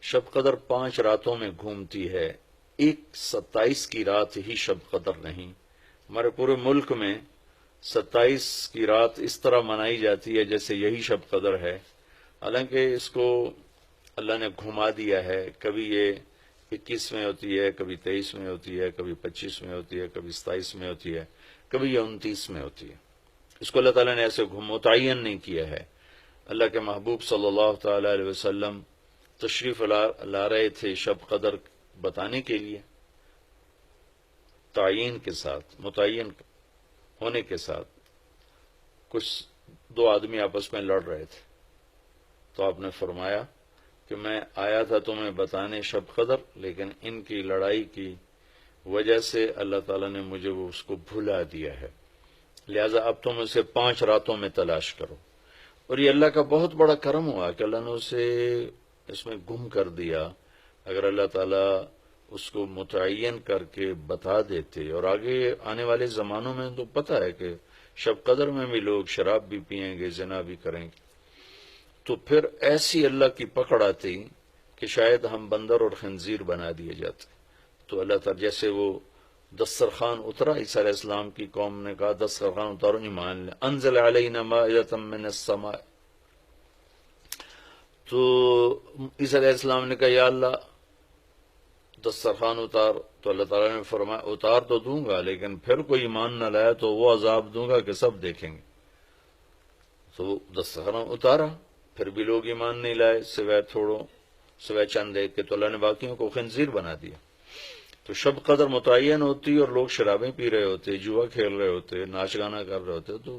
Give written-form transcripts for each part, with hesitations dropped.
شب قدر 5 راتوں میں گھومتی ہے، ایک 27 کی رات ہی شب قدر نہیں۔ ہمارے پورے ملک میں 27 کی رات اس طرح منائی جاتی ہے جیسے یہی شب قدر ہے، حالانکہ اس کو اللہ نے گھما دیا ہے۔ کبھی یہ 21 میں ہوتی ہے، کبھی 23 میں ہوتی ہے، کبھی 25 میں ہوتی ہے، کبھی 27 میں ہوتی ہے، کبھی یہ 29 میں ہوتی ہے۔ اس کو اللہ تعالیٰ نے ایسے متعین نہیں کیا ہے۔ اللہ کے محبوب صلی اللہ تعالی علیہ وسلم تشریف لا رہے تھے شب قدر بتانے کے لیے، تعین کے ساتھ، متعین ہونے کے ساتھ۔ کچھ 2 آدمی آپس میں لڑ رہے تھے، تو آپ نے فرمایا کہ میں آیا تھا تمہیں بتانے شب قدر، لیکن ان کی لڑائی کی وجہ سے اللہ تعالیٰ نے مجھے اس کو بھلا دیا ہے، لہذا اب تم اسے 5 راتوں میں تلاش کرو۔ اور یہ اللہ کا بہت بڑا کرم ہوا کہ اللہ نے اسے اس میں گم کر دیا۔ اگر اللہ تعالیٰ اس کو متعین کر کے بتا دیتے، اور آگے آنے والے زمانوں میں تو پتہ ہے کہ شب قدر میں بھی لوگ شراب بھی پئیں گے، زنا بھی کریں گے، تو پھر ایسی اللہ کی پکڑ آتی کہ شاید ہم بندر اور خنزیر بنا دیے جاتے۔ تو اللہ تعالیٰ جیسے وہ دسترخوان اترا، عیسیٰ علیہ السلام کی قوم نے کہا دسترخوان اتارو، ایمان لیں، انزل علینا مائدۃ من السماء، تو عیسیٰ علیہ السلام نے کہا یا اللہ دسترخوان اتار، تو اللہ تعالیٰ نے فرمایا اتار تو دوں گا، لیکن پھر کوئی ایمان نہ لایا تو وہ عذاب دوں گا کہ سب دیکھیں گے۔ تو وہ دسترخوان اتارا، پھر بھی لوگ ایمان نہیں لائے، سوائے چند ایک کے، تو اللہ نے باقیوں کو خنزیر بنا دیا۔ تو شب قدر متعین ہوتی اور لوگ شرابیں پی رہے ہوتے، جوا کھیل رہے ہوتے، ناچ گانا کر رہے ہوتے، تو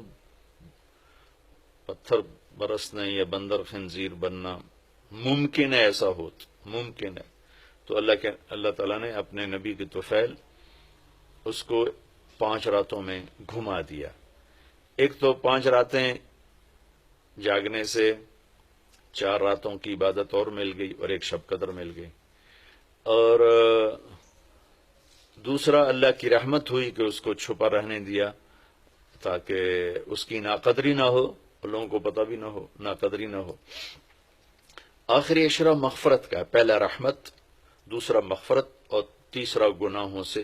پتھر برسنے یا بندر خنزیر بننا ممکن ہے، ایسا ممکن ہے۔ تو اللہ تعالیٰ نے اپنے نبی کی طفیل اس کو 5 راتوں میں گھما دیا۔ ایک تو 5 راتیں جاگنے سے 4 راتوں کی عبادت اور مل گئی، اور ایک شب قدر مل گئی، اور دوسرا اللہ کی رحمت ہوئی کہ اس کو چھپا رہنے دیا تاکہ اس کی ناقدری نہ ہو، اور لوگوں کو پتہ بھی نہ ہو، ناقدری نہ ہو۔ آخری عشرہ مغفرت کا ہے، پہلا رحمت، دوسرا مغفرت، اور تیسرا گناہوں سے،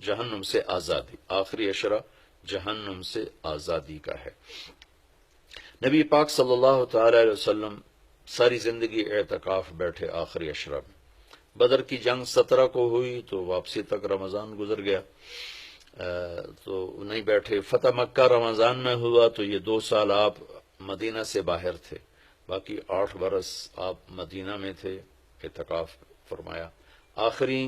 جہنم سے آزادی۔ آخری عشرہ جہنم سے آزادی کا ہے۔ نبی پاک صلی اللہ تعالی علیہ وسلم ساری زندگی اعتکاف بیٹھے آخری عشرہ میں۔ بدر کی جنگ 17 کو ہوئی تو واپسی تک رمضان گزر گیا، تو نہیں بیٹھے۔ فتح مکہ رمضان میں ہوا تو یہ 2 سال آپ مدینہ سے باہر تھے، باقی 8 برس آپ مدینہ میں تھے، اعتکاف فرمایا۔ آخری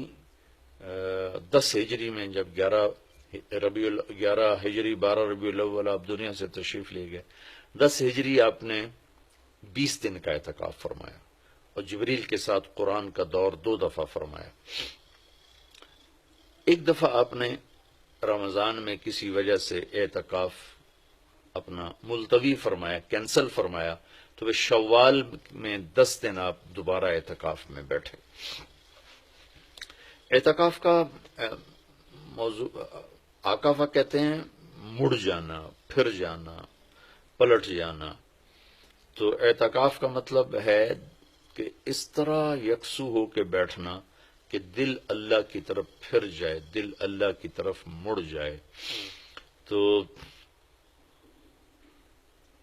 10 ہجری میں جب 11 ہجری 12 ربیع الاول آپ دنیا سے تشریف لے گئے، 10 ہجری آپ نے 20 دن کا اعتکاف فرمایا، اور جبریل کے ساتھ قرآن کا دور 2 دفعہ فرمایا۔ ایک دفعہ آپ نے رمضان میں کسی وجہ سے اعتکاف اپنا ملتوی فرمایا، کینسل فرمایا، تو وہ شوال میں 10 دن آپ دوبارہ اعتکاف میں بیٹھے۔ اعتکاف کا موضوع عاکفہ کہتے ہیں مڑ جانا، پھر جانا، پلٹ جانا۔ تو اعتکاف کا مطلب ہے کہ اس طرح یکسو ہو کے بیٹھنا کہ دل اللہ کی طرف پھر جائے، دل اللہ کی طرف مڑ جائے۔ تو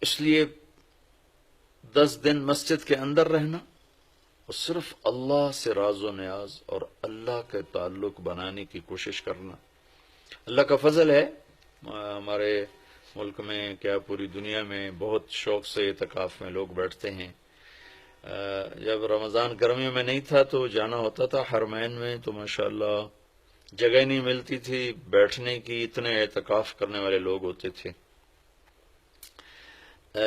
اس لیے 10 دن مسجد کے اندر رہنا اور صرف اللہ سے راز و نیاز اور اللہ کے تعلق بنانے کی کوشش کرنا۔ اللہ کا فضل ہے، ہمارے ملک میں کیا پوری دنیا میں بہت شوق سے اعتکاف میں لوگ بیٹھتے ہیں۔ جب رمضان گرمیوں میں نہیں تھا تو جانا ہوتا تھا حرمین میں، تو ماشاءاللہ جگہ نہیں ملتی تھی بیٹھنے کی، اتنے اعتکاف کرنے والے لوگ ہوتے تھے۔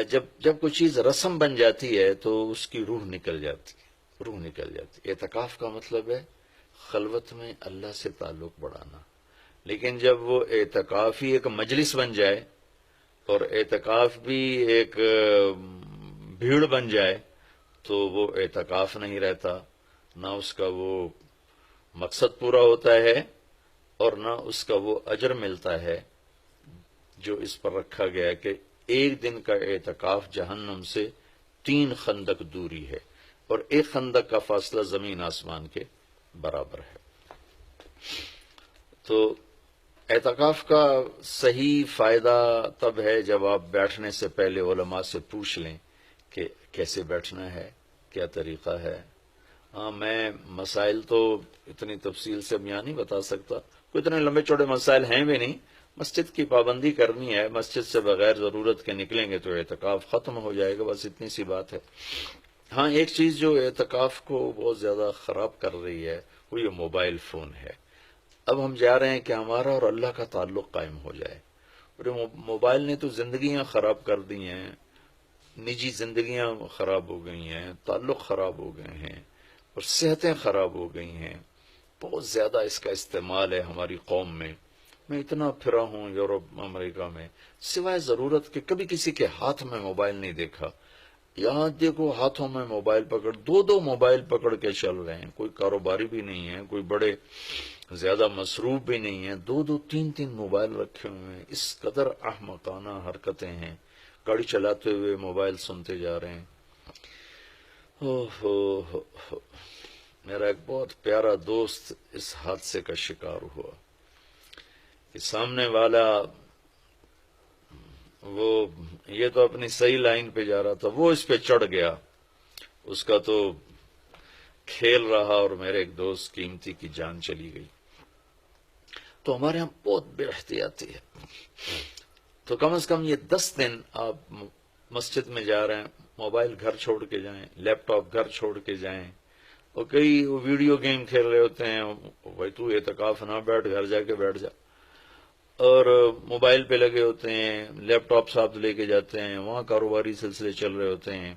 جب کوئی چیز رسم بن جاتی ہے تو اس کی روح نکل جاتی ہے۔ اعتکاف کا مطلب ہے خلوت میں اللہ سے تعلق بڑھانا، لیکن جب وہ اعتکاف ہی ایک مجلس بن جائے اور اعتکاف بھی ایک بھیڑ بن جائے تو وہ اعتکاف نہیں رہتا، نہ اس کا وہ مقصد پورا ہوتا ہے اور نہ اس کا وہ اجر ملتا ہے جو اس پر رکھا گیا کہ 1 دن کا اعتکاف جہنم سے 3 خندق دوری ہے۔ اور ایک خندق کا فاصلہ زمین آسمان کے برابر ہے۔ تو اعتکاف کا صحیح فائدہ تب ہے جب آپ بیٹھنے سے پہلے علماء سے پوچھ لیں کہ کیسے بیٹھنا ہے، کیا طریقہ ہے۔ ہاں، میں مسائل تو اتنی تفصیل سے یہاں نہیں بتا سکتا، کوئی اتنے لمبے چوڑے مسائل ہیں بھی نہیں۔ مسجد کی پابندی کرنی ہے، مسجد سے بغیر ضرورت کے نکلیں گے تو اعتکاف ختم ہو جائے گا، بس اتنی سی بات ہے۔ ہاں، ایک چیز جو اعتکاف کو بہت زیادہ خراب کر رہی ہے وہ یہ موبائل فون ہے۔ اب ہم چاہ رہے ہیں کہ ہمارا اور اللہ کا تعلق قائم ہو جائے، اور یہ موبائل نے تو زندگیاں خراب کر دی ہیں، نجی زندگیاں خراب ہو گئی ہیں، تعلق خراب ہو گئے ہیں، اور صحتیں خراب ہو گئی ہیں۔ بہت زیادہ اس کا استعمال ہے ہماری قوم میں۔ میں اتنا پھرا ہوں یورپ امریکہ میں، سوائے ضرورت کے کبھی کسی کے ہاتھ میں موبائل نہیں دیکھا۔ یہاں دیکھو ہاتھوں میں موبائل پکڑ، دو موبائل پکڑ کے چل رہے ہیں، کوئی کاروباری بھی نہیں ہے، کوئی بڑے زیادہ مصروف بھی نہیں ہے، دو تین موبائل رکھے ہوئے ہیں۔ اس قدر احمقانہ حرکتیں ہیں، گاڑی چلاتے ہوئے موبائل سنتے جا رہے ہیں۔ میرا ایک بہت پیارا دوست اس حادثے کا شکار ہوا کہ سامنے والا وہ یہ تو اپنی صحیح لائن پہ جا رہا تھا، وہ اس پہ چڑھ گیا، اس کا تو کھیل رہا اور میرے ایک دوست قیمتی کی جان چلی گئی۔ تو ہمارے یہاں بہت بے احتیاطی ہے۔ تو کم از کم یہ 10 دن آپ مسجد میں جا رہے ہیں، موبائل گھر چھوڑ کے جائیں، لیپ ٹاپ گھر چھوڑ کے جائیں، اور کئی وہ ویڈیو گیم کھیل رہے ہوتے ہیں، بھائی تو اعتکاف نہ بیٹھ، گھر جا کے بیٹھ جا، اور موبائل پہ لگے ہوتے ہیں، لیپ ٹاپ ساتھ لے کے جاتے ہیں، وہاں کاروباری سلسلے چل رہے ہوتے ہیں۔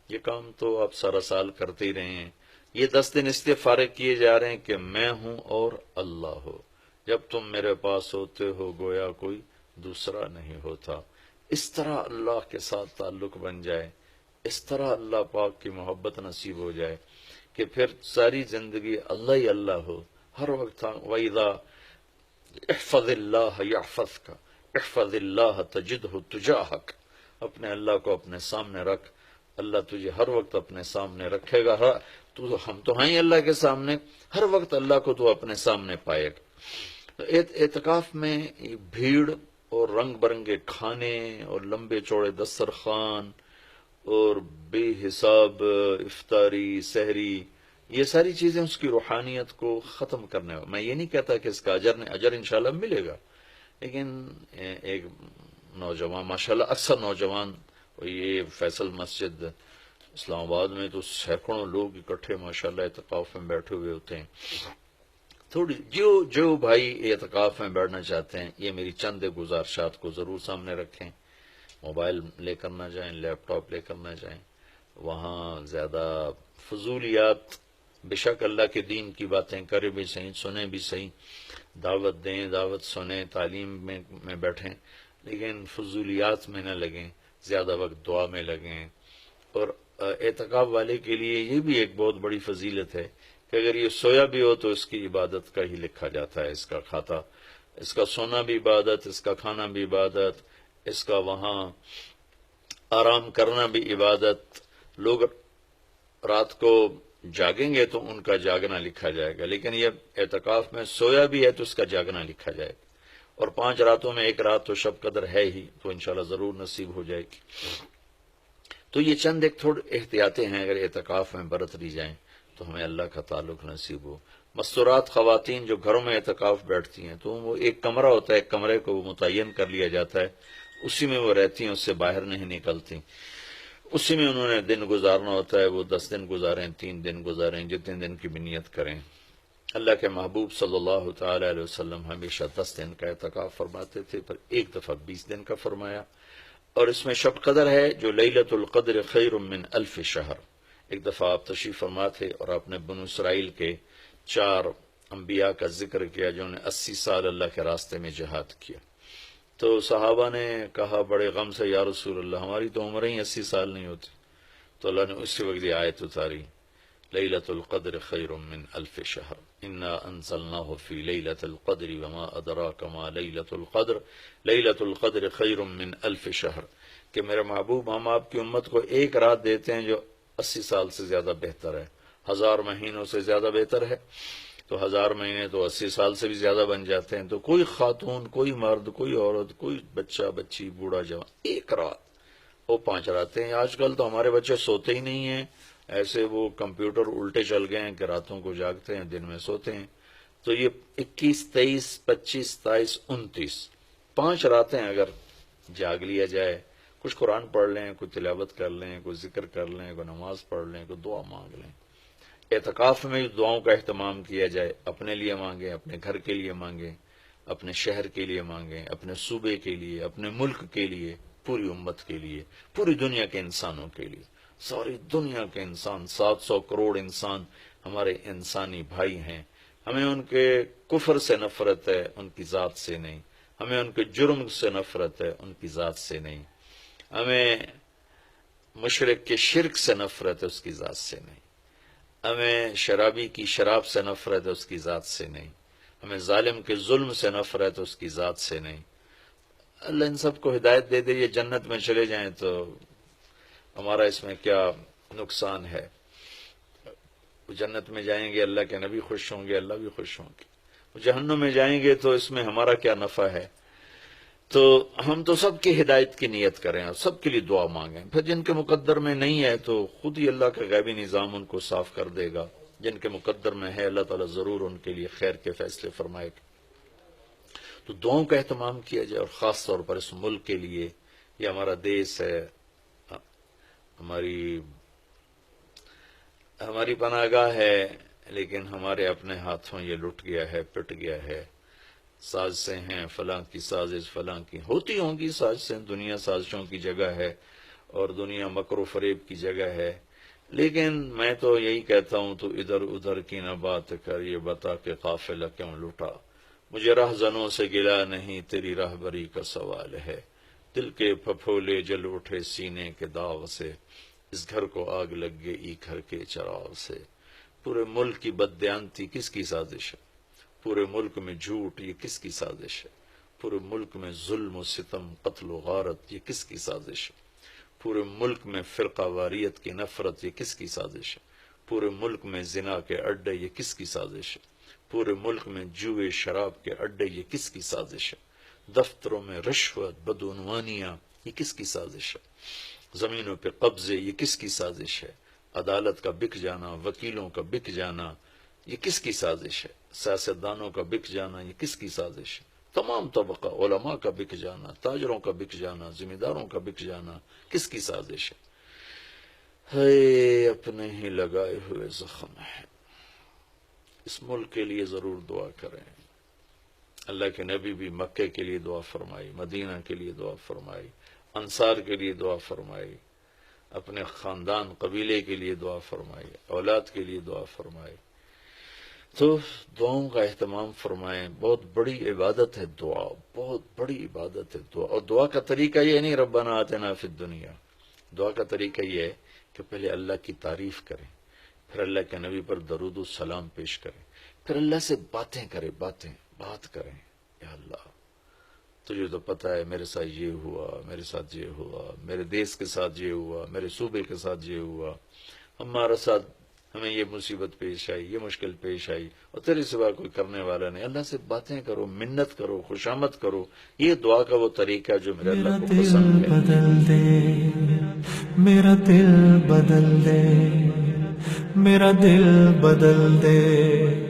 یہ کام تو آپ سارا سال کرتے ہی رہے ہیں۔ یہ 10 دن اس لیے فارغ کیے جا رہے ہیں کہ میں ہوں اور اللہ ہو، جب تم میرے پاس ہوتے ہو گویا کوئی دوسرا نہیں ہوتا۔ اس طرح اللہ کے ساتھ تعلق بن جائے، اس طرح اللہ پاک کی محبت نصیب ہو جائے کہ پھر ساری زندگی اللہ ہی اللہ ہو، ہر وقت۔ وَإِذَا احفظ اللہ یحفظک، احفظ اللہ تجدہ تجاہک، اپنے اللہ کو اپنے سامنے رکھ، اللہ تجھے ہر وقت اپنے سامنے رکھے گا۔ ہم تو ہیں اللہ کے سامنے، ہر وقت اللہ کو تو اپنے سامنے پائے گا۔ اعتکاف میں بھیڑ اور رنگ برنگے کھانے اور لمبے چوڑے دسترخوان اور بے حساب افطاری سحری، یہ ساری چیزیں اس کی روحانیت کو ختم کرنے والی۔ میں یہ نہیں کہتا کہ اس کا اجر انشاءاللہ ملے گا، لیکن ایک نوجوان ماشاءاللہ اکثر نوجوان، یہ فیصل مسجد اسلام آباد میں تو سینکڑوں لوگ اکٹھے ماشاءاللہ اعتکاف میں بیٹھے ہوئے ہوتے ہیں۔ تھوڑی جو بھائی اعتکاف میں بیٹھنا چاہتے ہیں، یہ میری چند گزارشات کو ضرور سامنے رکھیں۔ موبائل لے کر نہ جائیں، لیپ ٹاپ لے کر نہ جائیں، وہاں زیادہ فضولیات، بے شک اللہ کے دین کی باتیں کریں بھی صحیح، سنیں بھی صحیح، دعوت دیں، دعوت سنیں، تعلیم میں بیٹھیں، لیکن فضولیات میں نہ لگیں، زیادہ وقت دعا میں لگیں۔ اور اعتکاف والے کے لیے یہ بھی ایک بہت بڑی فضیلت ہے کہ اگر یہ سویا بھی ہو تو اس کی عبادت کا ہی لکھا جاتا ہے، اس کا کھاتا، اس کا سونا بھی عبادت، اس کا کھانا بھی عبادت، اس کا وہاں آرام کرنا بھی عبادت۔ لوگ رات کو جاگیں گے تو ان کا جاگنا لکھا جائے گا، لیکن یہ اعتکاف میں سویا بھی ہے تو اس کا جاگنا لکھا جائے گا۔ اور 5 راتوں میں ایک رات تو شب قدر ہے ہی، تو انشاءاللہ ضرور نصیب ہو جائے گی۔ تو یہ چند ایک تھوڑے احتیاطیں ہیں، اگر اعتکاف میں برت لی جائیں تو ہمیں اللہ کا تعلق نصیب ہو۔ مستورات خواتین جو گھروں میں اعتکاف بیٹھتی ہیں تو وہ ایک کمرہ ہوتا ہے، ایک کمرے کو متعین کر لیا جاتا ہے، اسی میں وہ رہتی ہیں، اس سے باہر نہیں نکلتی، اسی میں انہوں نے دن گزارنا ہوتا ہے۔ وہ 10 دن گزاریں، 3 دن گزاریں، جتنے دن کی بھی نیت کریں۔ اللہ کے محبوب صلی اللہ تعالی علیہ وسلم ہمیشہ 10 دن کا اعتکاف فرماتے تھے، پر ایک دفعہ 20 دن کا فرمایا۔ اور اس میں شب قدر ہے جو لیلۃ القدر خیر من 1000 شہر۔ ایک دفعہ آپ تشریف فرما تھے اور آپ نے بنو اسرائیل کے 4 انبیاء کا ذکر کیا جنہوں نے 80 سال اللہ کے راستے میں جہاد کیا۔ تو صحابہ نے کہا بڑے غم سے، یا رسول اللہ ہماری تو عمریں ہی 80 سال نہیں ہوتی۔ تو اللہ نے اسی وقت یہ آیت اتاری، لیلۃ القدر خیر من 1000 شہر، انا انزلناہ فی لیلۃ القدر وما ادراک ما لیلۃ القدر، لیلۃ القدر خیر من 1000 شہر، کہ میرے محبوب ہم آپ کی امت کو ایک رات دیتے ہیں جو 80 سال سے زیادہ بہتر ہے، 1000 مہینوں سے زیادہ بہتر ہے، تو 1000 مہینے تو 80 سال سے بھی زیادہ بن جاتے ہیں۔ تو کوئی خاتون، کوئی مرد، کوئی عورت، کوئی بچہ بچی، بوڑھا جوان، ایک رات وہ 5 راتیں ہیں۔ آج کل تو ہمارے بچے سوتے ہی نہیں ہیں، ایسے وہ کمپیوٹر الٹے چل گئے ہیں کہ راتوں کو جاگتے ہیں، دن میں سوتے ہیں۔ تو یہ 21، 23، 25، 27، 29 5 راتیں اگر جاگ لیا جائے، کچھ قرآن پڑھ لیں، کوئی تلاوت کر لیں، کوئی ذکر کر لیں، کوئی نماز پڑھ لیں، کوئی دعا مانگ لیں، اعتکاف میں دعاؤں کا اہتمام کیا جائے، اپنے لیے مانگیں، اپنے گھر کے لیے مانگیں، اپنے شہر کے لیے مانگیں، اپنے صوبے کے لیے، اپنے ملک کے لیے، پوری امت کے لیے، پوری دنیا کے انسانوں کے لیے۔ ساری دنیا کے انسان، 700 کروڑ انسان ہمارے انسانی بھائی ہیں۔ ہمیں ان کے کفر سے نفرت ہے، ان کی ذات سے نہیں۔ ہمیں ان کے جرم سے نفرت ہے، ان کی ذات سے نہیں۔ ہمیں مشرک کے شرک سے نفرت ہے، اس کی ذات سے نہیں۔ ہمیں شرابی کی شراب سے نفرت ہے، اس کی ذات سے نہیں۔ ہمیں ظالم کے ظلم سے نفرت ہے، اس کی ذات سے نہیں۔ اللہ ان سب کو ہدایت دے دے، یہ جنت میں چلے جائیں تو ہمارا اس میں کیا نقصان ہے؟ جنت میں جائیں گے، اللہ کے نبی خوش ہوں گے، اللہ بھی خوش ہوں گے۔ جہنم میں جائیں گے تو اس میں ہمارا کیا نفع ہے؟ تو ہم تو سب کی ہدایت کی نیت کریں اور سب کے لیے دعا مانگیں۔ پھر جن کے مقدر میں نہیں ہے تو خود ہی اللہ کا غیبی نظام ان کو صاف کر دے گا۔ جن کے مقدر میں ہے، اللہ تعالیٰ ضرور ان کے لیے خیر کے فیصلے فرمائے گا۔ تو دعاؤں کا اہتمام کیا جائے، اور خاص طور پر اس ملک کے لیے۔ یہ ہمارا دیس ہے، ہماری پناہ گاہ ہے، لیکن ہمارے اپنے ہاتھوں یہ لٹ گیا ہے، پٹ گیا ہے۔ سازشیں ہیں، فلاں کی سازش، فلاں کی ہوتی ہوں گی سازشیں، دنیا سازشوں کی جگہ ہے اور دنیا مکر و فریب کی جگہ ہے۔ لیکن میں تو یہی کہتا ہوں، تو ادھر ادھر کی نہ بات کر، یہ بتا کہ قافلہ کیوں لٹا۔ مجھے رہزنوں سے گلا نہیں، تیری راہبری کا سوال ہے۔ دل کے پھپھولے جل اٹھے سینے کے داغ سے، اس گھر کو آگ لگ گئی گھر کے چراغ سے۔ پورے ملک کی بددیانتی کس کی سازش ہے؟ پورے ملک میں جھوٹ، یہ کس کی سازش ہے؟ پورے ملک میں ظلم و ستم، قتل و غارت، یہ کس کی سازش ہے؟ پورے ملک میں فرقہ واریت کی نفرت، یہ کس کی سازش ہے؟ پورے ملک میں زنا کے اڈے، یہ کس کی سازش ہے؟ پورے ملک میں جوئے شراب کے اڈے، یہ کس کی سازش ہے؟ دفتروں میں رشوت، بدعنوانیاں، یہ کس کی سازش ہے؟ زمینوں پہ قبضے، یہ کس کی سازش ہے؟ عدالت کا بک جانا، وکیلوں کا بک جانا، یہ کس کی سازش ہے؟ سیاستدانوں کا بک جانا، یہ کس کی سازش ہے؟ تمام طبقہ، علماء کا بک جانا، تاجروں کا بک جانا، ذمہ داروں کا بک جانا، کس کی سازش ہے؟ اپنے ہی لگائے ہوئے زخم ہے۔ اس ملک کے لیے ضرور دعا کریں۔ اللہ کے نبی بھی مکے کے لیے دعا فرمائی، مدینہ کے لیے دعا فرمائی، انصار کے لیے دعا فرمائی، اپنے خاندان قبیلے کے لیے دعا فرمائی، اولاد کے لیے دعا فرمائی۔ تو دعاؤں کا اہتمام فرمائیں۔ بہت بڑی عبادت ہے دعا، بہت بڑی عبادت ہے دعا۔ اور دعا کا طریقہ یہ نہیں ربنا آتنا فی الدنیا، دعا کا طریقہ یہ ہے کہ پہلے اللہ کی تعریف کریں، پھر اللہ کے نبی پر درود و سلام پیش کریں، پھر اللہ سے باتیں کریں، بات کریں۔ یا اللہ، تجھے تو پتہ ہے میرے ساتھ یہ ہوا، میرے ساتھ یہ ہوا، میرے دیس کے ساتھ یہ ہوا، میرے صوبے کے ساتھ یہ ہوا، ہمارا ساتھ ہمیں یہ مصیبت پیش آئی، یہ مشکل پیش آئی، اور تیرے سوا کوئی کرنے والا نہیں۔ اللہ سے باتیں کرو، منت کرو، خوشامد کرو۔ یہ دعا کا وہ طریقہ جو میرے اللہ کو پسند ہے۔ بدل دے، میرا دل بدل دے، میرا دل بدل دے۔